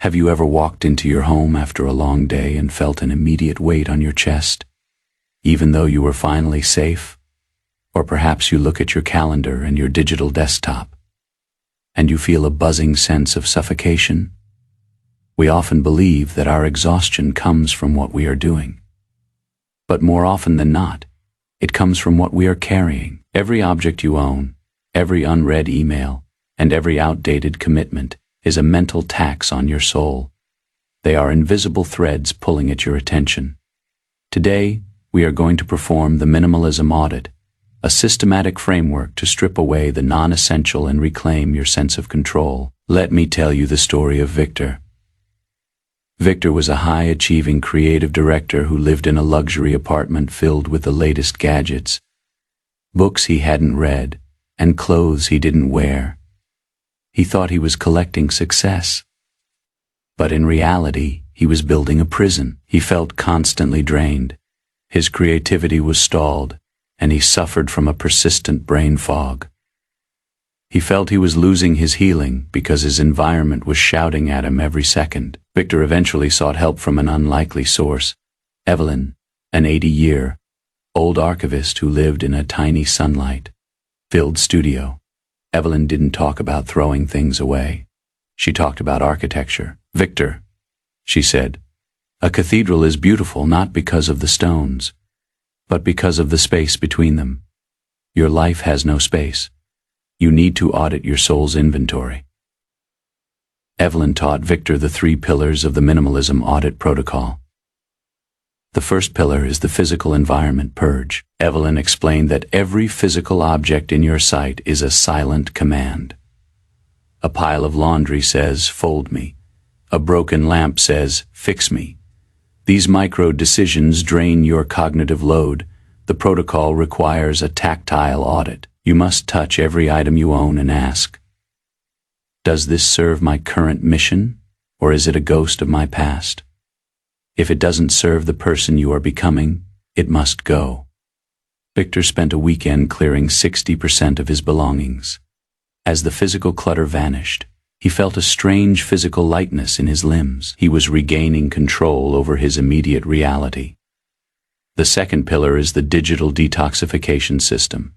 Have you ever walked into your home after a long day and felt an immediate weight on your chest, even though you were finally safe? Or perhaps you look at your calendar and your digital desktop, and you feel a buzzing sense of suffocation? We often believe that our exhaustion comes from what we are doing. But more often than not, it comes from what we are carrying. Every object you own, every unread email, and every outdated commitment is a mental tax on your soul. They are invisible threads pulling at your attention. Today, we are going to perform the Minimalism Audit, a systematic framework to strip away the non-essential and reclaim your sense of control. Let me tell you the story of Victor. Victor was a high-achieving creative director who lived in a luxury apartment filled with the latest gadgets, books he hadn't read, and clothes he didn't wear. He thought he was collecting success. But in reality, he was building a prison. He felt constantly drained. His creativity was stalled, and he suffered from a persistent brain fog. He felt he was losing his healing because his environment was shouting at him every second. Victor eventually sought help from an unlikely source, Evelyn, an 80-year-old archivist who lived in a tiny sunlight-filled studio. Evelyn didn't talk about throwing things away. She talked about architecture. "Victor," she said, "a cathedral is beautiful not because of the stones, but because of the space between them. Your life has no space. You need to audit your soul's inventory." Evelyn taught Victor the 3 pillars of the Minimalism Audit Protocol. The first pillar is the physical environment purge. Evelyn explained that every physical object in your sight is a silent command. A pile of laundry says, "Fold me." A broken lamp says, "Fix me." These micro decisions drain your cognitive load. The protocol requires a tactile audit. You must touch every item you own and ask, "Does this serve my current mission, or is it a ghost of my past?" If it doesn't serve the person you are becoming, it must go. Victor spent a weekend clearing 60% of his belongings. As the physical clutter vanished, he felt a strange physical lightness in his limbs. He was regaining control over his immediate reality. The second pillar is the digital detoxification system.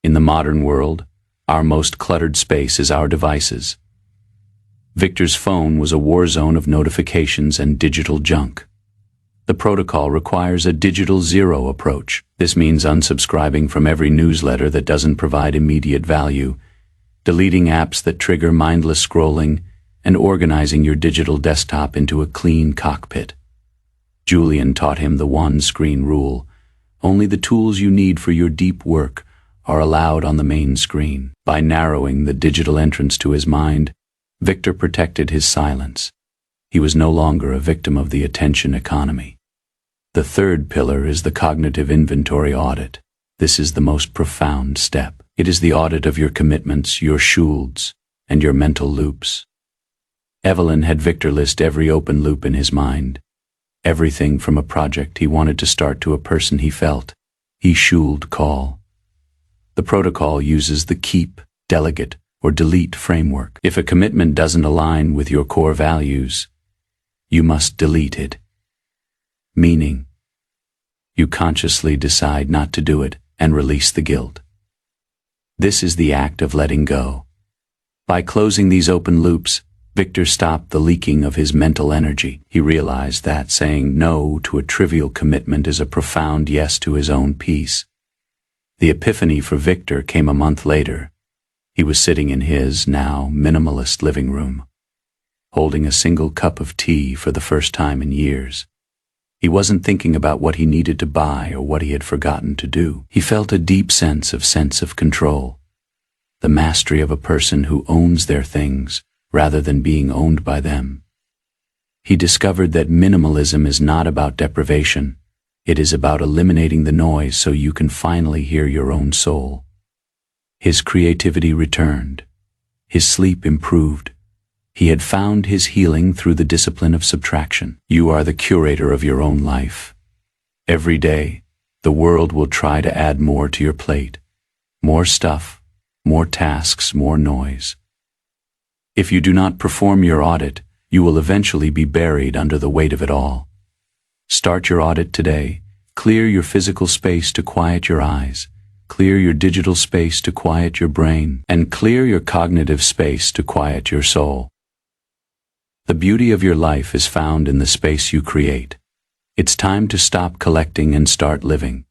In the modern world, our most cluttered space is our devices. Victor's phone was a war zone of notifications and digital junk. The protocol requires a digital zero approach. This means unsubscribing from every newsletter that doesn't provide immediate value, deleting apps that trigger mindless scrolling, and organizing your digital desktop into a clean cockpit. Julian taught him the one-screen rule. Only the tools you need for your deep work are allowed on the main screen. By narrowing the digital entrance to his mind, Victor protected his silence. He was no longer a victim of the attention economy. The third pillar is the cognitive inventory audit. This is the most profound step. It is the audit of your commitments, your shoulds, and your mental loops. Evelyn had Victor list every open loop in his mind. Everything from a project he wanted to start to a person he felt he should call. The protocol uses the keep, delegate, or delete framework. If a commitment doesn't align with your core values, you must delete it. Meaning, you consciously decide not to do it and release the guilt. This is the act of letting go. By closing these open loops, Victor stopped the leaking of his mental energy. He realized that saying no to a trivial commitment is a profound yes to his own peace. The epiphany for Victor came a month later. He was sitting in his, now minimalist living room, holding a single cup of tea for the first time in years. He wasn't thinking about what he needed to buy or what he had forgotten to do. He felt a deep sense of control, the mastery of a person who owns their things rather than being owned by them. He discovered that minimalism is not about deprivation. It is about eliminating the noise so you can finally hear your own soul. His creativity returned. His sleep improved. He had found his healing through the discipline of subtraction. You are the curator of your own life. Every day, the world will try to add more to your plate. More stuff, more tasks, more noise. If you do not perform your audit, you will eventually be buried under the weight of it all. Start your audit today. Clear your physical space to quiet your eyes. Clear your digital space to quiet your brain. And clear your cognitive space to quiet your soul. The beauty of your life is found in the space you create. It's time to stop collecting and start living.